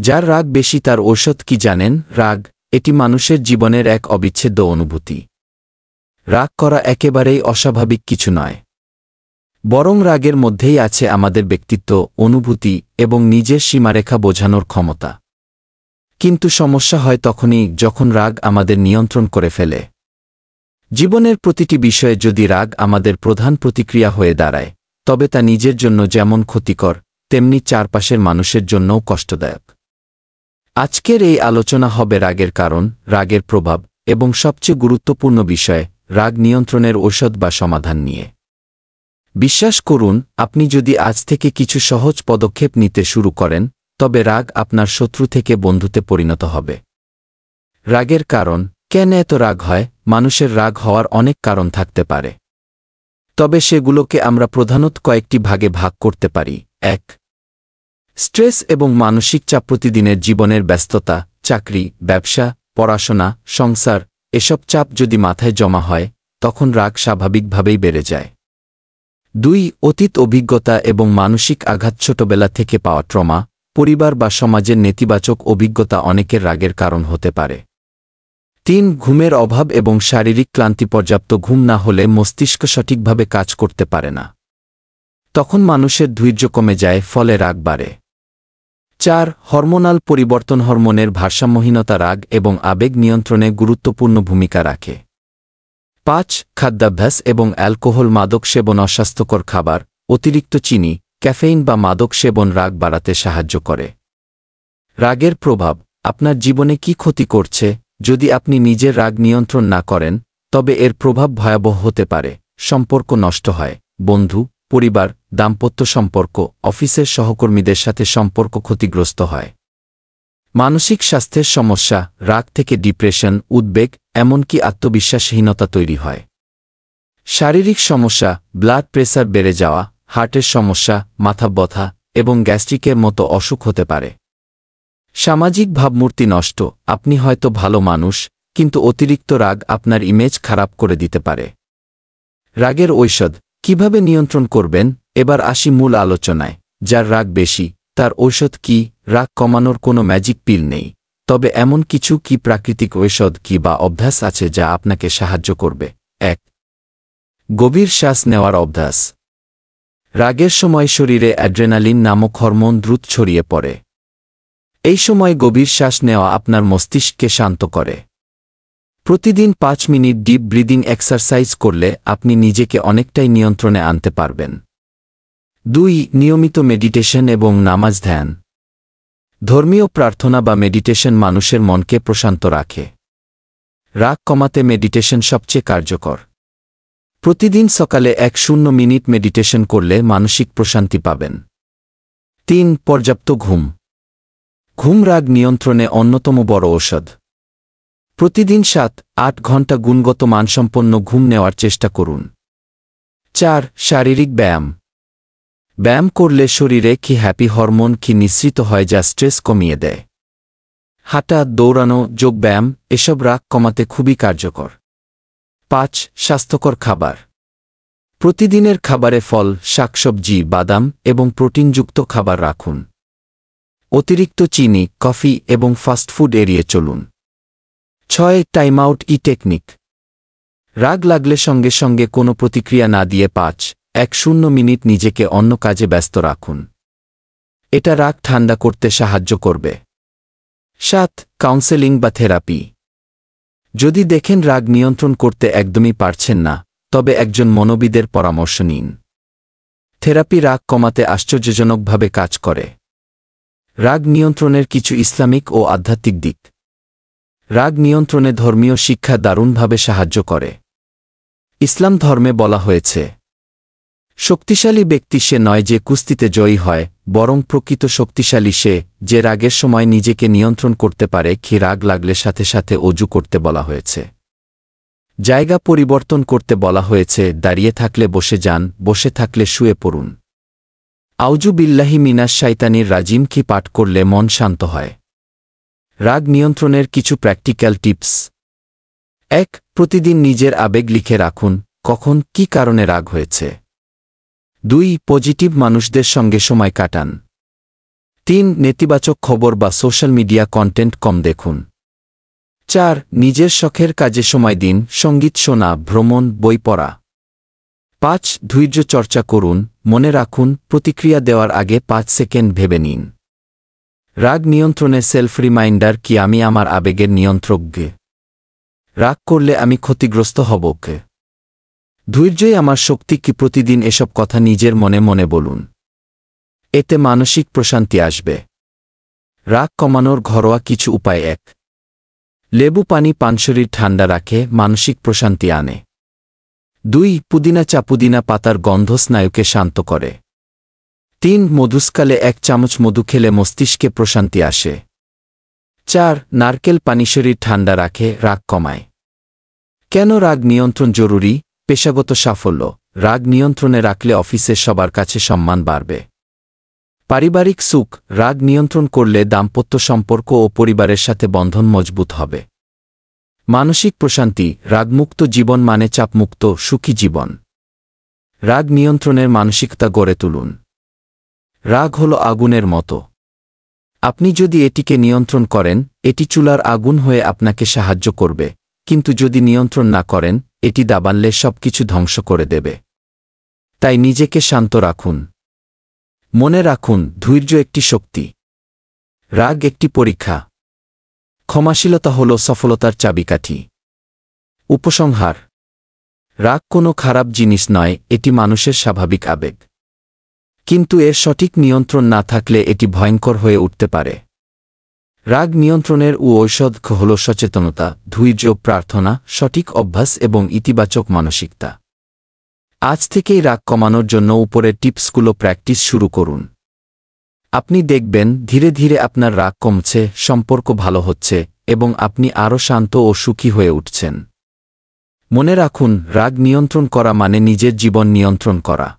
যার রাগ বেশি তার ঔষধ কি জানেন? রাগ, এটি মানুষের জীবনের এক অবিচ্ছেদ্য অনুভূতি। রাগ করা একেবারেই অস্বাভাবিক কিছু নয়, বরং রাগের মধ্যেই আছে আমাদের ব্যক্তিত্ব, অনুভূতি এবং নিজের সীমারেখা বোঝানোর ক্ষমতা। কিন্তু সমস্যা হয় তখনই যখন রাগ আমাদের নিয়ন্ত্রণ করে ফেলে। জীবনের প্রতিটি বিষয়ে যদি রাগ আমাদের প্রধান প্রতিক্রিয়া হয়ে দাঁড়ায়, তবে তা নিজের জন্য যেমন ক্ষতিকর, তেমনি চারপাশের মানুষের জন্যও কষ্টদায়ক। আজকের এই আলোচনা হবে রাগের কারণ, রাগের প্রভাব এবং সবচেয়ে গুরুত্বপূর্ণ বিষয়, রাগ নিয়ন্ত্রণের ঔষধ বা সমাধান নিয়ে। বিশ্বাস করুন, আপনি যদি আজ থেকে কিছু সহজ পদক্ষেপ নিতে শুরু করেন, তবে রাগ আপনার শত্রু থেকে বন্ধুতে পরিণত হবে। রাগের কারণ, কেন এত রাগ হয়? মানুষের রাগ হওয়ার অনেক কারণ থাকতে পারে, তবে সেগুলোকে আমরা প্রধানত কয়েকটি ভাগে ভাগ করতে পারি। ১. স্ট্রেস এবং মানসিক চাপ। প্রতিদিনের জীবনের ব্যস্ততা, চাকরি, ব্যবসা, পড়াশোনা, সংসার, এসব চাপ যদি মাথায় জমা হয়, তখন রাগ স্বাভাবিকভাবেই বেড়ে যায়। ২. অতীত অভিজ্ঞতা এবং মানসিক আঘাত। ছোটবেলা থেকে পাওয়া ট্রমা, পরিবার বা সমাজের নেতিবাচক অভিজ্ঞতা অনেকের রাগের কারণ হতে পারে। ৩. ঘুমের অভাব এবং শারীরিক ক্লান্তি। পর্যাপ্ত ঘুম না হলে মস্তিষ্ক সঠিকভাবে কাজ করতে পারে না, তখন মানুষের ধৈর্য কমে যায়, ফলে রাগ বাড়ে। ৪. হরমোনাল পরিবর্তন। হরমোনের ভারসাম্যহীনতা রাগ এবং আবেগ নিয়ন্ত্রণে গুরুত্বপূর্ণ ভূমিকা রাখে। ৫. খাদ্যাভ্যাস এবং অ্যালকোহল। মাদক সেবন, অস্বাস্থ্যকর খাবার, অতিরিক্ত চিনি, ক্যাফেইন বা মাদক সেবন রাগ বাড়াতে সাহায্য করে। রাগের প্রভাব, আপনার জীবনে কি ক্ষতি করছে? যদি আপনি নিজের রাগ নিয়ন্ত্রণ না করেন, তবে এর প্রভাব ভয়াবহ হতে পারে। সম্পর্ক নষ্ট হয়, বন্ধু, পরিবার, দাম্পত্য সম্পর্ক, অফিসের সহকর্মীদের সাথে সম্পর্ক ক্ষতিগ্রস্ত হয়। মানসিক স্বাস্থ্যের সমস্যা, রাগ থেকে ডিপ্রেশন, উদ্বেগ, এমনকি আত্মবিশ্বাসহীনতা তৈরি হয়। শারীরিক সমস্যা, ব্লাড প্রেসার বেড়ে যাওয়া, হার্টের সমস্যা, মাথা ব্যথা এবং গ্যাস্ট্রিকের মতো অসুখ হতে পারে। সামাজিক ভাবমূর্তি নষ্ট, আপনি হয়তো ভালো মানুষ, কিন্তু অতিরিক্ত রাগ আপনার ইমেজ খারাপ করে দিতে পারে। রাগের ঔষধ, কিভাবে নিয়ন্ত্রণ করবেন? এবার আসি মূল আলোচনায়। যার রাগ বেশি, তার ঔষধ কি? রাগ কমানোর কোনো ম্যাজিক পিল নেই, তবে এমন কিছু কি প্রাকৃতিক ঔষধ কি বা অভ্যাস আছে যা আপনাকে সাহায্য করবে। ১. গভীর শ্বাস নেওয়ার অভ্যাস। রাগের সময় শরীরে অ্যাড্রেনালিন নামক হরমোন দ্রুত ছড়িয়ে পড়ে। এই সময় গভীর শ্বাস নেওয়া আপনার মস্তিষ্ককে শান্ত করে। প্রতিদিন ৫ মিনিট ডিপ ব্রিদিং এক্সারসাইজ করলে আপনি নিজেকে অনেকটাই নিয়ন্ত্রণে আনতে পারবেন। ২. নিয়মিত মেডিটেশন এবং নামাজ ধ্যান। ধর্মীয় প্রার্থনা বা মেডিটেশন মানুষের মনকে প্রশান্ত রাখে। রাগ কমাতে মেডিটেশন সবচেয়ে কার্যকর। প্রতিদিন সকালে ১ মিনিট মেডিটেশন করলে মানসিক প্রশান্তি পাবেন। ৩. পর্যাপ্ত ঘুম। ঘুম রাগ নিয়ন্ত্রণে অন্যতম বড় ঔষধ। প্রতিদিন ৭-৮ ঘণ্টা গুণগত মানসম্পন্ন ঘুম নেওয়ার চেষ্টা করুন। ৪. শারীরিক ব্যায়াম। ব্যায়াম করলে শরীরে কি হ্যাপি হরমোন কি নিঃসৃত হয় যা স্ট্রেস কমিয়ে দেয়। হাঁটা, দৌড়ানো, যোগব্যায়াম এসব রাগ কমাতে খুবই কার্যকর। ৫. স্বাস্থ্যকর খাবার। প্রতিদিনের খাবারে ফল, শাকসবজি, বাদাম এবং প্রোটিনযুক্ত খাবার রাখুন। অতিরিক্ত চিনি, কফি এবং ফাস্টফুড এড়িয়ে চলুন। ৬. Time out technique. রাগ লাগলে সঙ্গে সঙ্গে কোনো প্রতিক্রিয়া না দিয়ে ৫-১ মিনিট নিজেকে অন্য কাজে ব্যস্ত রাখুন। এটা রাগ ঠান্ডা করতে সাহায্য করবে। ৭. কাউন্সেলিং বা থেরাপি। যদি দেখেন রাগ নিয়ন্ত্রণ করতে একদমই পারছেন না, তবে একজন মনোবিদের পরামর্শ নিন। থেরাপি রাগ কমাতে আশ্চর্যজনকভাবে কাজ করে। রাগ নিয়ন্ত্রণের কিছু ইসলামিক ও আধ্যাত্মিক দিক। রাগ নিয়ন্ত্রণে ধর্মীয় শিক্ষা দারুণভাবে সাহায্য করে। ইসলাম ধর্মে বলা হয়েছে, শক্তিশালী ব্যক্তি সে নয় যে কুস্তিতে জয়ী হয়, বরং প্রকৃত শক্তিশালী সে যে রাগের সময় নিজেকে নিয়ন্ত্রণ করতে পারে। কি রাগ লাগলে সাথে সাথে অজু করতে বলা হয়েছে। জায়গা পরিবর্তন করতে বলা হয়েছে, দাঁড়িয়ে থাকলে বসে যান, বসে থাকলে শুয়ে পড়ুন। আউযু বিল্লাহি মিনাশ শাইতানির রাজিম কি পাঠ করলে মন শান্ত হয়। রাগ নিয়ন্ত্রণের কিছু প্র্যাকটিক্যাল টিপস। ১. প্রতিদিন নিজের আবেগ লিখে রাখুন, কখন কি কারণে রাগ হয়েছে। ২. পজিটিভ মানুষদের সঙ্গে সময় কাটান। 3. নেতিবাচক খবর বা সোশ্যাল মিডিয়া কন্টেন্ট কম দেখুন। 4. নিজের শখের কাজে সময় দিন, সঙ্গীত শোনা, ভ্রমণ, বই পড়া। 5. ধৈর্য চর্চা করুন, মনে রাখুন প্রতিক্রিয়া দেওয়ার আগে 5 সেকেন্ড ভেবে নিন। রাগ নিয়ন্ত্রণে সেলফ রিমাইন্ডার কি আমি আমার আবেগের নিয়ন্ত্রক? রাগ করলে আমি ক্ষতিগ্রস্ত হব? ধৈর্যই আমার শক্তি কি? প্রতিদিন এসব কথা নিজের মনে মনে বলুন। এতে মানসিক প্রশান্তি আসবে। রাগ কমানোর ঘরোয়া কিছু উপায়। 1. লেবু পানি পান শরীর ঠান্ডা রাখে, মানসিক প্রশান্তি আনে। 2. পুদিনা চা, পুদিনা পাতার গন্ধ স্নায়ুকে শান্ত করে। 3. মধুস্কালে 1 চামচ মধু খেলে মস্তিষ্কে প্রশান্তি আসে। 4. নারকেল পানি শরীর ঠান্ডা রাখে, রাগ কমায়। কেন রাগ নিয়ন্ত্রণ জরুরি? পেশাগত সাফল্য। রাগ নিয়ন্ত্রণে রাখলে অফিসে সবার কাছে সম্মান বাড়বে। পারিবারিক সুখ। রাগ নিয়ন্ত্রণ করলে দাম্পত্য সম্পর্ক ও পরিবারের সাথে বন্ধন মজবুত হবে। মানসিক প্রশান্তি। রাগমুক্ত জীবন মানে চাপমুক্ত, সুখী জীবন। রাগ নিয়ন্ত্রণের মানসিকতা গড়ে তুলুন। রাগ হল আগুনের মতো। আপনি যদি এটিকে নিয়ন্ত্রণ করেন, এটি চুলার আগুন হয়ে আপনাকে সাহায্য করবে, কিন্তু যদি নিয়ন্ত্রণ না করেন, এটি দাবানলে সবকিছু ধ্বংস করে দেবে। তাই নিজেকে শান্ত রাখুন। মনে রাখুন, ধৈর্য একটি শক্তি। রাগ একটি পরীক্ষা। ক্ষমাশীলতা হল সফলতার চাবিকাঠি। উপসংহার। রাগ কোনো খারাপ জিনিস নয়, এটি মানুষের স্বাভাবিক আবেগ। কিন্তু এর সঠিক নিয়ন্ত্রণ না থাকলে এটি ভয়ঙ্কর হয়ে উঠতে পারে। রাগ নিয়ন্ত্রণের ঔষধ হল সচেতনতা, ধৈর্য, প্রার্থনা, সঠিক অভ্যাস এবং ইতিবাচক মানসিকতা। আজ থেকেই রাগ কমানোর জন্য উপরের টিপসগুলো প্র্যাকটিস শুরু করুন। আপনি দেখবেন ধীরে ধীরে আপনার রাগ কমছে, সম্পর্ক ভালো হচ্ছে এবং আপনি আরও শান্ত ও সুখী হয়ে উঠছেন। মনে রাখুন, রাগ নিয়ন্ত্রণ করা মানে নিজের জীবন নিয়ন্ত্রণ করা।